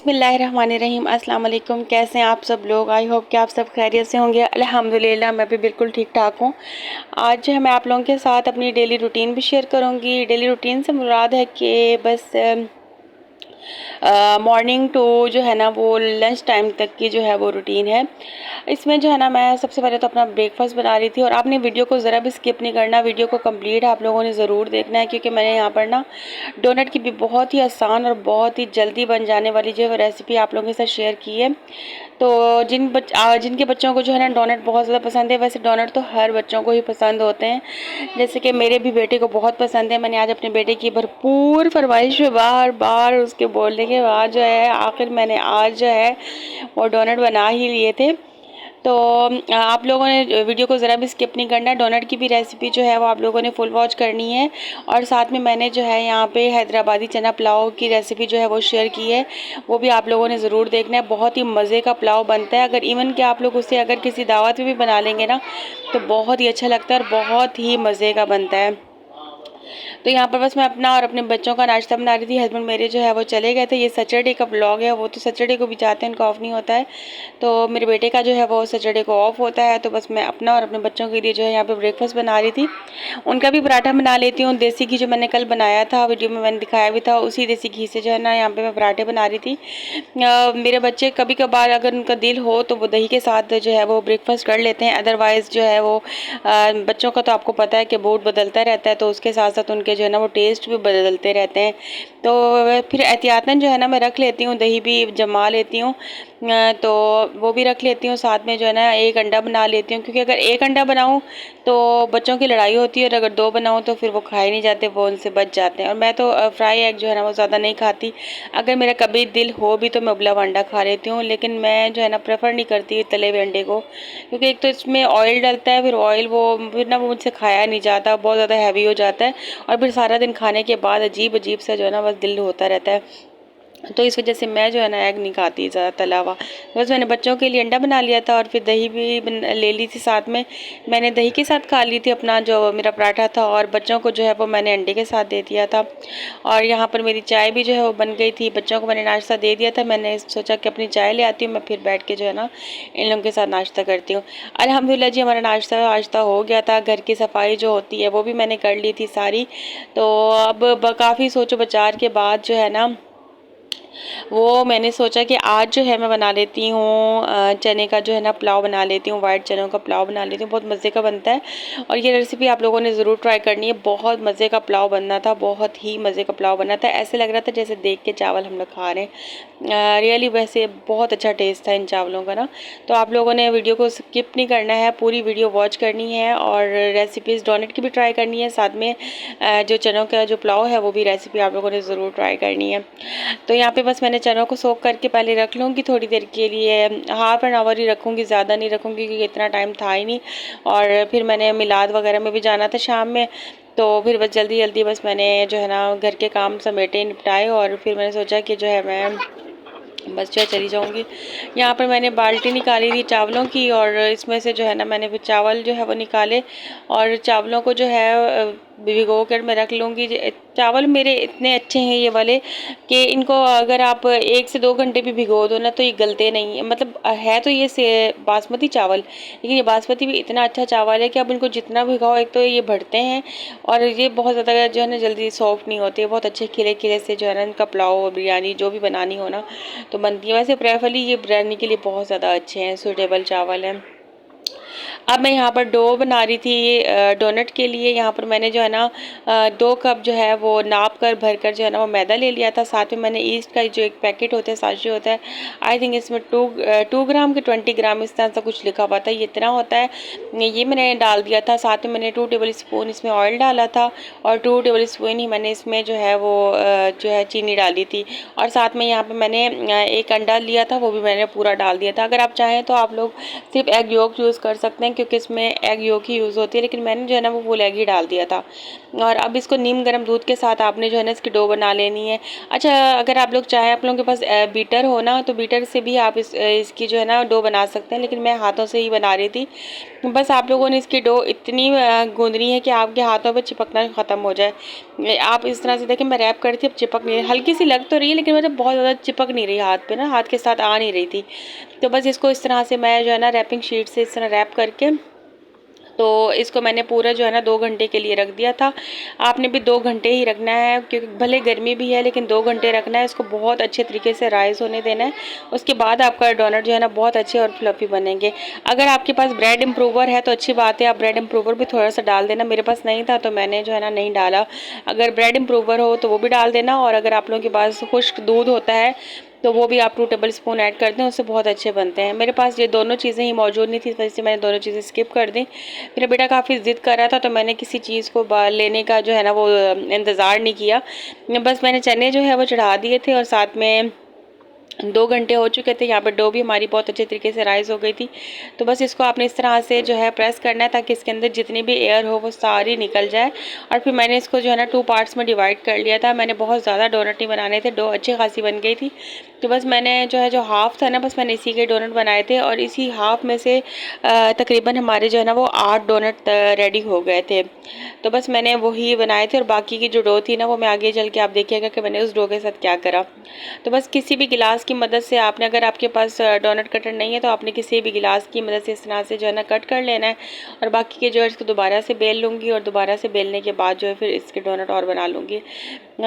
बिस्मिल्लाहिर्रहमानिर्रहीम। अस्सलाम वालेकुम। कैसे हैं आप सब लोग? आई होप कि आप सब खैरियत से होंगे। अल्हम्दुलिल्लाह मैं भी बिल्कुल ठीक ठाक हूँ। आज जो है मैं आप लोगों के साथ अपनी डेली रूटीन भी शेयर करूँगी। डेली रूटीन से मुराद है कि बस मॉर्निंग टू जो है ना वो लंच टाइम तक की जो है वो रूटीन है। इसमें जो है ना मैं सबसे पहले तो अपना ब्रेकफास्ट बना रही थी और आपने वीडियो को ज़रा भी स्किप नहीं करना, वीडियो को कंप्लीट आप लोगों ने ज़रूर देखना है, क्योंकि मैंने यहाँ पर ना डोनट की भी बहुत ही आसान और बहुत ही जल्दी बन जाने वाली जो है रेसिपी आप लोगों के साथ शेयर की है। तो जिनके बच्चों को जो है ना डोनट बहुत ज़्यादा पसंद है, वैसे डोनट तो हर बच्चों को ही पसंद होते हैं, जैसे कि मेरे भी बेटे को बहुत पसंद है। मैंने आज अपने बेटे की भरपूर फरमाइश पे बार बार उसके बोलने के बाद जो है आखिर मैंने आज जो है वो डोनट बना ही लिए थे। तो आप लोगों ने वीडियो को ज़रा भी स्किप नहीं करना। डोनट की भी रेसिपी जो है वो आप लोगों ने फुल वॉच करनी है। और साथ में मैंने जो है यहाँ पे हैदराबादी चना पुलाव की रेसिपी जो है वो शेयर की है, वो भी आप लोगों ने ज़रूर देखना है। बहुत ही मज़े का पुलाव बनता है। अगर इवन कि आप लोग उसे अगर किसी दावत में भी बना लेंगे ना तो बहुत ही अच्छा लगता है और बहुत ही मज़े का बनता है। तो यहाँ पर बस मैं अपना और अपने बच्चों का नाश्ता बना रही थी। हस्बैंड मेरे जो है वो चले गए थे। ये सैटरडे का ब्लॉग है, वो तो सैटरडे को भी चाहते हैं, उनका ऑफ नहीं होता है। तो मेरे बेटे का जो है वो सैटरडे को ऑफ होता है। तो बस मैं अपना और अपने बच्चों के लिए जो है यहाँ पे ब्रेकफास्ट बना रही थी। उनका भी पराठा बना लेती हूँ। देसी घी जो मैंने कल बनाया था, वीडियो में मैंने दिखाया भी था, उसी देसी घी से जो है ना यहाँ पे मैं पराठे बना रही थी। मेरे बच्चे कभी कभार अगर उनका दिल हो तो वो दही के साथ जो है वो ब्रेकफास्ट कर लेते हैं। अदरवाइज़ जो है वो बच्चों का तो आपको पता है कि मूड बदलता रहता है, तो उसके साथ साथ उनके जो है ना वो टेस्ट भी बदलते रहते हैं। तो फिर एहतियातन जो है ना मैं रख लेती हूँ, दही भी जमा लेती हूँ, तो वो भी रख लेती हूँ। साथ में जो है ना एक अंडा बना लेती हूँ, क्योंकि अगर एक अंडा बनाऊँ तो बच्चों की लड़ाई होती है, और अगर दो बनाऊँ तो फिर वो खाए नहीं जाते, वो उनसे बच जाते हैं। और मैं तो फ्राई एग जो है ना वो ज़्यादा नहीं खाती। अगर मेरा कभी दिल हो भी तो मैं उबला हुआ अंडा खा लेती हूँ, लेकिन मैं जो है ना प्रेफर नहीं करती तले हुए अंडे को, क्योंकि एक तो इसमें ऑयल डलता है, फिर ऑयल वो फिर ना वो मुझसे खाया नहीं जाता, बहुत ज़्यादा हैवी हो जाता है, और फिर सारा दिन खाने के बाद अजीब अजीब सा जो है ना बस दिल होता रहता है। तो इस वजह से मैं जो है ना एग नहीं खाती ज़्यादा तला हुआ। बस मैंने बच्चों के लिए अंडा बना लिया था और फिर दही भी ले ली थी साथ में। मैंने दही के साथ खा ली थी अपना जो मेरा पराठा था, और बच्चों को जो है वो मैंने अंडे के साथ दे दिया था। और यहाँ पर मेरी चाय भी जो है वो बन गई थी। बच्चों को मैंने नाश्ता दे दिया था। मैंने सोचा कि अपनी चाय ले आती हूँ, मैं फिर बैठ के जो है ना इन लोगों के साथ नाश्ता करती हूँ। अल्हम्दुलिल्लाह जी हमारा नाश्ता हो गया था। घर की सफाई जो होती है वो भी मैंने कर ली थी सारी। तो अब काफ़ी सोचो विचार के बाद जो है ना वो मैंने सोचा कि आज जो है मैं बना लेती हूँ चने का जो है ना पुलाव बना लेती हूँ, वाइट चनों का पुलाव बना लेती हूँ। बहुत मज़े का बनता है और ये रेसिपी आप लोगों ने ज़रूर ट्राई करनी है। बहुत मज़े का पुलाव बनना था, बहुत ही मज़े का पुलाव बनना था। ऐसे लग रहा था जैसे देख के चावल हम लोग खा रहे हैं। रियली वैसे बहुत अच्छा टेस्ट था इन चावलों का ना। तो आप लोगों ने वीडियो को स्किप नहीं करना है, पूरी वीडियो वॉच करनी है और रेसिपीज़ डोनट की भी ट्राई करनी है। साथ में जो चनों का जो पुलाव है वो भी रेसिपी आप लोगों ने ज़रूर ट्राई करनी है। तो यहाँ पे बस मैंने चनों को सोक करके पहले रख लूँगी थोड़ी देर के लिए, हाफ एन आवर ही रखूँगी, ज़्यादा नहीं रखूँगी क्योंकि इतना टाइम था ही नहीं। और फिर मैंने मिलाद वगैरह में भी जाना था शाम में, तो फिर बस जल्दी जल्दी बस मैंने जो है ना घर के काम समेटे निपटाए और फिर मैंने सोचा कि जो है मैं बस जो है चली जाऊँगी। यहाँ पर मैंने बाल्टी निकाली थी चावलों की और इसमें से जो है ना मैंने फिर चावल जो है वो निकाले और चावलों को जो है भिगो कर मैं रख लूँगी। चावल मेरे इतने अच्छे हैं ये वाले कि इनको अगर आप 1 से 2 घंटे भी भिगो दो ना तो ये गलते नहीं है। मतलब है तो ये से बासमती चावल, लेकिन ये बासमती भी इतना अच्छा चावल है कि आप इनको जितना भिगाओ एक तो ये बढ़ते हैं और ये बहुत ज़्यादा जो है ना जल्दी सॉफ्ट नहीं होते। बहुत अच्छे खिले खिले से जो है ना इनका पुलाव और बिरयानी जो भी बनानी हो ना तो बनती है। वैसे प्रेफरली ये बिरयानी के लिए बहुत ज़्यादा अच्छे हैं, सूटेबल चावल हैं। अब मैं यहाँ पर डो बना रही थी डोनट के लिए। यहाँ पर मैंने जो है ना 2 कप जो है वो नाप कर भर कर जो है ना वो मैदा ले लिया था। साथ में मैंने ईस्ट का जो एक पैकेट होता है, साशे होता है, आई थिंक इसमें 2 ग्राम के 20 ग्राम इस तरह से कुछ लिखा हुआ था, ये इतना होता है, ये मैंने डाल दिया था। साथ में मैंने 2 टेबल स्पून इसमें ऑयल डाला था और 2 टेबल स्पून ही मैंने इसमें जो है वो जो है चीनी डाली थी। और साथ में यहाँ पर मैंने एक अंडा लिया था, वो भी मैंने पूरा डाल दिया था। अगर आप चाहें तो आप लोग सिर्फ एग योक यूज़ कर सकते हैं क्योंकि इसमें एग योक ही यूज़ होती है, लेकिन मैंने जो है ना वो फुल एग ही डाल दिया था। और अब इसको नीम गर्म दूध के साथ आपने जो है ना इसकी डो बना लेनी है। अच्छा, अगर आप लोग चाहें, आप लोगों के पास बीटर हो ना, तो बीटर से भी आप इसकी जो है ना डो बना सकते हैं, लेकिन मैं हाथों से ही बना रही थी। बस आप लोगों ने इसकी डो इतनी गूंदनी है कि आपके हाथों पे चिपकना ख़त्म हो जाए। आप इस तरह से देखें, मैं रैप कर रही थी, अब चिपक नहीं रही, हल्की सी लग तो रही है लेकिन मतलब बहुत ज़्यादा चिपक नहीं रही हाथ पे ना, हाथ के साथ आ नहीं रही थी। तो बस इसको इस तरह से मैं जो है ना रैपिंग शीट से इस तरह रैप करके, तो इसको मैंने पूरा जो है ना 2 घंटे के लिए रख दिया था। आपने भी 2 घंटे ही रखना है, क्योंकि भले गर्मी भी है लेकिन 2 घंटे रखना है इसको, बहुत अच्छे तरीके से राइस होने देना है। उसके बाद आपका डोनट जो है ना बहुत अच्छे और फ्लफी बनेंगे। अगर आपके पास ब्रेड इम्प्रूवर है तो अच्छी बात है, आप ब्रेड इम्प्रूवर भी थोड़ा सा डाल देना। मेरे पास नहीं था तो मैंने जो है ना नहीं डाला। अगर ब्रेड इम्प्रूवर हो तो वो भी डाल देना, और अगर आप लोगों के पास खुश्क दूध होता है तो वो भी आप 2 टेबल स्पून ऐड कर दें, उससे बहुत अच्छे बनते हैं। मेरे पास ये दोनों चीज़ें ही मौजूद नहीं थी, वैसे मैंने दोनों चीज़ें स्किप कर दी। मेरा बेटा काफ़ी ज़िद कर रहा था तो मैंने किसी चीज़ को लेने का जो है ना वो इंतज़ार नहीं किया। बस मैंने चने जो है वो चढ़ा दिए थे, और साथ में 2 घंटे हो चुके थे। यहाँ पे डो भी हमारी बहुत अच्छे तरीके से राइज़ हो गई थी। तो बस इसको आपने इस तरह से जो है प्रेस करना है ताकि इसके अंदर जितनी भी एयर हो वो सारी निकल जाए। और फिर मैंने इसको जो है ना 2 पार्ट्स में डिवाइड कर लिया था। मैंने बहुत ज़्यादा डोनट नहीं बनाने थे, डो अच्छी खासी बन गई थी। तो बस मैंने जो है जो हाफ़ था ना, बस मैंने इसी के डोनट बनाए थे, और इसी हाफ़ में से तकरीबन हमारे जो है ना वो 8 डोनट रेडी हो गए थे। तो बस मैंने वही बनाए थे, और बाकी की जो डो थी ना वो मैं आगे चल के आप देखिएगा कि मैंने उस डो के साथ क्या करा। तो बस किसी भी गिलास की मदद से आपने, अगर आपके पास डोनट कटर नहीं है तो आपने किसी भी गिलास की मदद से इस तरह से जो है ना कट कर लेना है। और बाकी के जो है इसको दोबारा से बेल लूँगी, और दोबारा से बेलने के बाद जो है फिर इसके डोनट और बना लूँगी।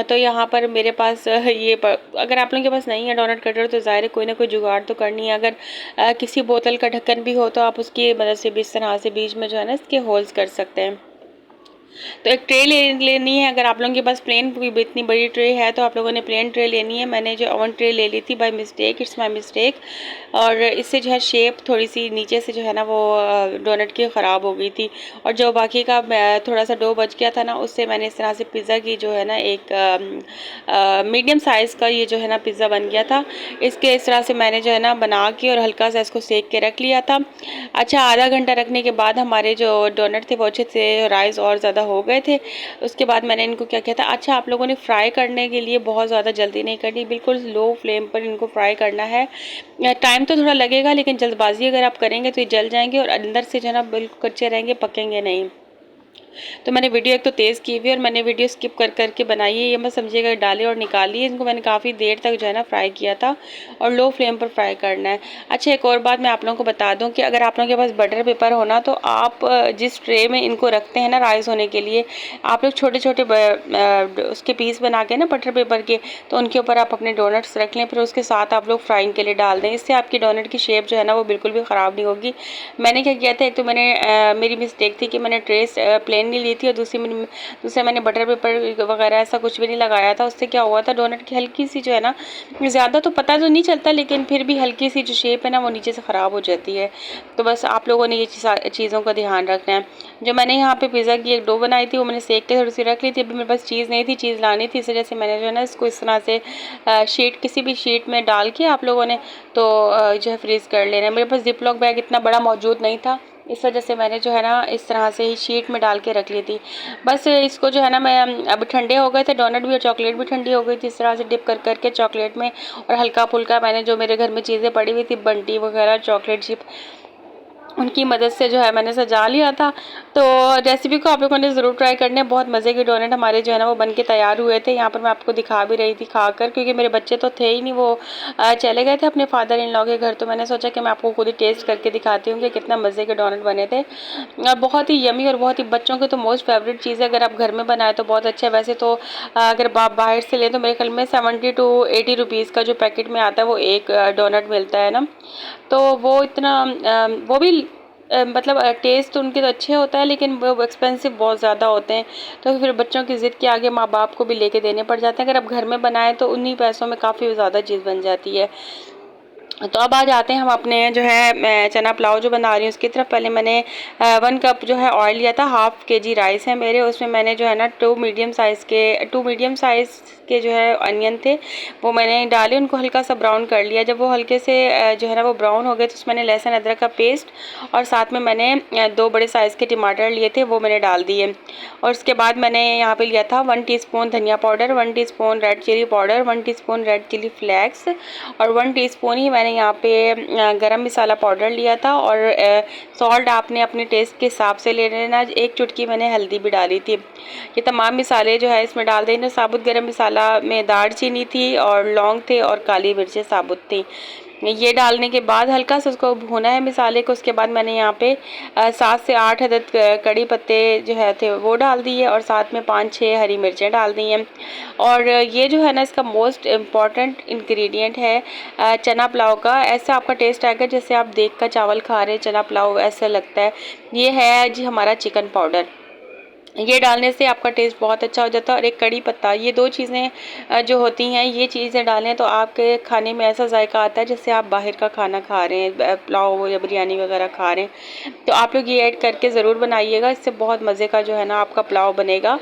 तो यहाँ पर मेरे पास अगर आप लोगों के पास नहीं है डोनट कटर तो ज़ाहिर है कोई ना कोई जुगाड़ तो करनी है। अगर किसी बोतल का ढक्कन भी हो तो आप उसकी मदद से भी इस तरह से बीच में जो है ना इसके होल्स कर सकते हैं। तो एक ट्रे लेनी है। अगर आप लोगों के पास प्लेन इतनी बड़ी ट्रे है तो आप लोगों ने प्लेन ट्रे लेनी है। मैंने जो ओवन ट्रे ले ली थी by mistake, it's my mistake, और इससे जो है शेप थोड़ी सी नीचे से जो है ना वो डोनट की ख़राब हो गई थी, और जो बाकी का थोड़ा सा डो बच गया था ना उससे मैंने इस तरह से पिज़्ज़ा की जो है ना एक मीडियम साइज़ का ये जो है ना पिज़्ज़ा बन गया था। इसके इस तरह से मैंने जो है ना बना के और हल्का सा इसको सेक के रख लिया था। अच्छा, आधा घंटा रखने के बाद हमारे जो डोनट थे वो अच्छे से राइज़ और ज़्यादा हो गए थे। उसके बाद मैंने इनको क्या किया था, अच्छा आप लोगों ने फ्राई करने के लिए बहुत ज़्यादा जल्दी नहीं करनी, बिल्कुल लो फ्लेम पर इनको फ्राई करना है। टाइम तो थोड़ा लगेगा लेकिन जल्दबाजी अगर आप करेंगे तो ये जल जाएंगे और अंदर से जो है ना बिल्कुल कच्चे रहेंगे, पकेंगे नहीं। तो मैंने वीडियो एक तो तेज़ की हुई और मैंने वीडियो स्किप कर करके बनाई है, ये मत समझिएगा डाले और निकाली। इनको मैंने काफ़ी देर तक जो है ना फ्राई किया था, और लो फ्लेम पर फ्राई करना है। अच्छा, एक और बात मैं आप लोगों को बता दूं कि अगर आप लोगों के पास बटर पेपर हो ना तो आप जिस ट्रे में इनको रखते हैं ना राइस होने के लिए, आप लोग छोटे छोटे उसके पीस बना के ना बटर पेपर के, तो उनके ऊपर आप अपने डोनट्स रख लें, फिर उसके साथ आप लोग फ्राइंग के लिए डाल दें। इससे आपकी डोनट की शेप जो है ना वो बिल्कुल भी ख़राब नहीं होगी। मैंने क्या किया था, एक तो मैंने मेरी मिस्टेक थी कि मैंने ट्रेस प्लेन नहीं ली थी, और दूसरा मैंने बटर पेपर वगैरह ऐसा कुछ भी नहीं लगाया था। उससे क्या हुआ था, डोनट की हल्की सी जो है ना, ज़्यादा तो पता तो नहीं चलता लेकिन फिर भी हल्की सी जो शेप है ना वो नीचे से ख़राब हो जाती है। तो बस आप लोगों ने ये चीज़ों का ध्यान रखना है। जो मैंने यहाँ पे पिज़्ज़ा की एक डो बनाई थी वो मैंने सेक के थोड़ी सी रख ली थी। अभी मेरे पास चीज़ नहीं थी, चीज़ लानी थी, इस वजह से मैंने जो है ना इसको इस तरह से शीट, किसी भी शीट में डाल के आप लोगों ने तो जो है फ्रीज़ कर लेना है। मेरे पास जिप लॉक बैग इतना बड़ा मौजूद नहीं था, इस वजह से मैंने जो है ना इस तरह से ही शीट में डाल के रख ली थी। बस इसको जो है ना मैं, अब ठंडे हो गए थे डोनट भी और चॉकलेट भी ठंडी हो गई थी, इस तरह से डिप कर करके चॉकलेट में, और हल्का फुल्का मैंने जो मेरे घर में चीज़ें पड़ी हुई थी बंटी वगैरह चॉकलेट चिप, उनकी मदद से जो है मैंने सजा लिया था। तो रेसिपी को आप लोगों ने ज़रूर ट्राई करना है। बहुत मज़े के डोनट हमारे जो है ना वो बन के तैयार हुए थे। यहाँ पर मैं आपको दिखा भी रही थी खाकर, क्योंकि मेरे बच्चे तो थे ही नहीं, वो चले गए थे अपने फादर इन लॉ के घर। तो मैंने सोचा कि मैं आपको खुद ही टेस्ट करके दिखाती हूँ कि कितना मज़े के डोनट बने थे। बहुत ही यमी और बहुत ही बच्चों की तो मोस्ट फेवरेट चीज़ है। अगर आप घर में बनाए तो बहुत अच्छा है। वैसे तो अगर आप बाहर से लें तो मेरे ख्याल में 70 to 80 रुपीज़ का जो पैकेट में आता है वो एक डोनट मिलता है ना। तो वो इतना वो भी मतलब टेस्ट उनके तो अच्छे होता है लेकिन वो एक्सपेंसिव बहुत ज़्यादा होते हैं। तो फिर बच्चों की ज़िद के आगे माँ बाप को भी लेके देने पड़ जाते हैं। अगर आप घर में बनाएं तो उन्हीं पैसों में काफ़ी ज़्यादा चीज़ बन जाती है। तो अब आ जाते हैं हम अपने जो है मैं चना पुलाव जो बना रही हूँ उसकी तरफ। पहले मैंने 1 कप जो है ऑयल लिया था। हाफ़ केजी राइस है मेरे, उसमें मैंने जो है ना 2 मीडियम साइज़ के जो है अनियन थे वो मैंने डाले, उनको हल्का सा ब्राउन कर लिया। जब वो हल्के से जो है ना वो ब्राउन हो गए तो उसमें मैंने लहसुन अदरक का पेस्ट और साथ में मैंने 2 बड़े साइज़ के टमाटर लिए थे वो मैंने डाल दिए। और उसके बाद मैंने यहाँ पे लिया था 1 टीस्पून धनिया powder, 1 teaspoon red chilli powder, 1 teaspoon red chilli flakes और 1 टीस्पून ही मैंने यहाँ पे गरम मसाला पाउडर लिया था। और सॉल्ट आपने अपने टेस्ट के हिसाब से ले लेना। 1 चुटकी मैंने हल्दी भी डाली थी। ये तमाम मसाले जो है इसमें डाल देना। साबुत गरम मसाला में दालचीनी थी और लौंग थे और काली मिर्चें साबुत थी। ये डालने के बाद हल्का सा उसको भूना है मसाले को। उसके बाद मैंने यहाँ पे 7 से 8 अदद कड़ी पत्ते जो है थे वो डाल दिए और साथ में 5-6 हरी मिर्चें डाल दी हैं। और ये जो है ना इसका मोस्ट इम्पॉर्टेंट इंग्रेडिएंट है चना पुलाव का। ऐसा आपका टेस्ट आएगा जैसे आप देख कर चावल खा रहे हैं चना पुलाव ऐसा लगता है। ये है जी हमारा चिकन पाउडर। ये डालने से आपका टेस्ट बहुत अच्छा हो जाता है। और एक कड़ी पत्ता, ये 2 चीज़ें जो होती हैं ये चीज़ें डालें तो आपके खाने में ऐसा जायका आता है जैसे आप बाहर का खाना खा रहे हैं, पुलाव या बिरयानी वगैरह खा रहे हैं। तो आप लोग ये ऐड करके ज़रूर बनाइएगा, इससे बहुत मज़े का जो है ना आपका पुलाव बनेगा।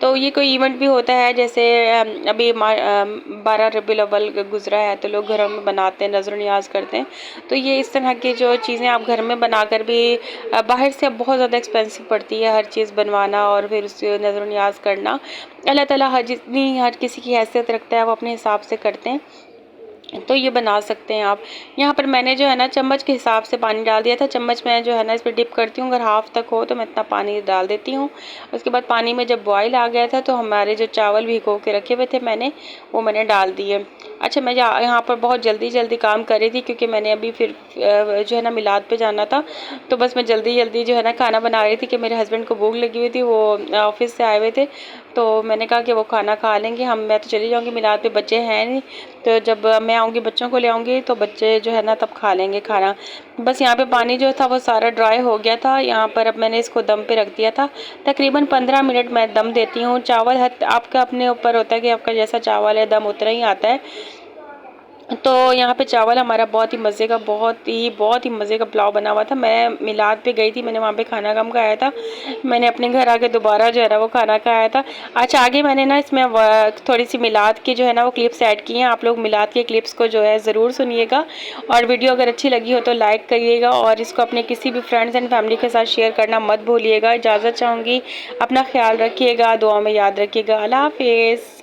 तो ये कोई इवेंट भी होता है जैसे अभी 12 रबीउल अव्वल गुजरा है तो लोग घरों में बनाते हैं, नज़र नियाज करते हैं। तो ये इस तरह की जो चीज़ें आप घर में बनाकर भी बाहर से अब बहुत ज़्यादा एक्सपेंसिव पड़ती है हर चीज़ बनवाना और फिर उससे नज़र नियाज करना। अल्लाह ताला जितनी हर किसी की हैसियत रखता है वो अपने हिसाब से करते हैं। तो ये बना सकते हैं आप। यहाँ पर मैंने जो है ना चम्मच के हिसाब से पानी डाल दिया था। चम्मच में जो है ना इस पर डिप करती हूँ, अगर हाफ़ तक हो तो मैं इतना पानी डाल देती हूँ। उसके बाद पानी में जब बॉयल आ गया था तो हमारे जो चावल भिगो के रखे हुए थे वो मैंने डाल दिए। अच्छा, मैं यहाँ पर बहुत जल्दी काम कर रही थी क्योंकि मैंने अभी फिर जो है ना मिलाद पे जाना था। तो बस मैं जल्दी जो है ना खाना बना रही थी कि मेरे हस्बैंड को भूख लगी हुई थी, वो ऑफिस से आए हुए थे। तो मैंने कहा कि वो खाना खा लेंगे, मैं तो चली जाऊँगी मिलाद पे, बच्चे हैं नहीं। तो जब मैं आऊँगी बच्चों को ले आऊँगी तो बच्चे जो है ना तब खा लेंगे खाना। बस यहाँ पे पानी जो था वो सारा ड्राई हो गया था। यहाँ पर अब मैंने इसको दम पे रख दिया था। तकरीबन 15 मिनट मैं दम देती हूँ। चावल आपका अपने ऊपर होता है कि आपका जैसा चावल है दम उतना ही आता है। तो यहाँ पे चावल हमारा बहुत ही मज़े का मज़े का पुलाव बना हुआ था। मैं मिलाद पे गई थी, मैंने वहाँ पे खाना कम खाया था। मैंने अपने घर आके दोबारा जो है ना वो खाना खाया था। अच्छा, आगे मैंने ना इसमें थोड़ी सी मिलाद की जो है ना वो क्लिप्स ऐड की हैं। आप लोग मिलाद के क्लिप्स को जो है ज़रूर सुनिएगा। और वीडियो अगर अच्छी लगी हो तो लाइक करिएगा और इसको अपने किसी भी फ्रेंड्स एंड फैमिली के साथ शेयर करना मत भूलिएगा। इजाज़त चाहूँगी, अपना ख्याल रखिएगा, दुआ में याद रखिएगा। अल्लाह हाफिज़।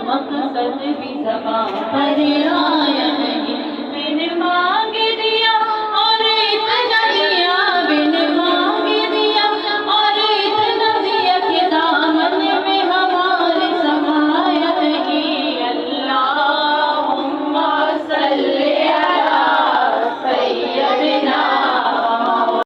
मकसद भी ज़बां पर आए।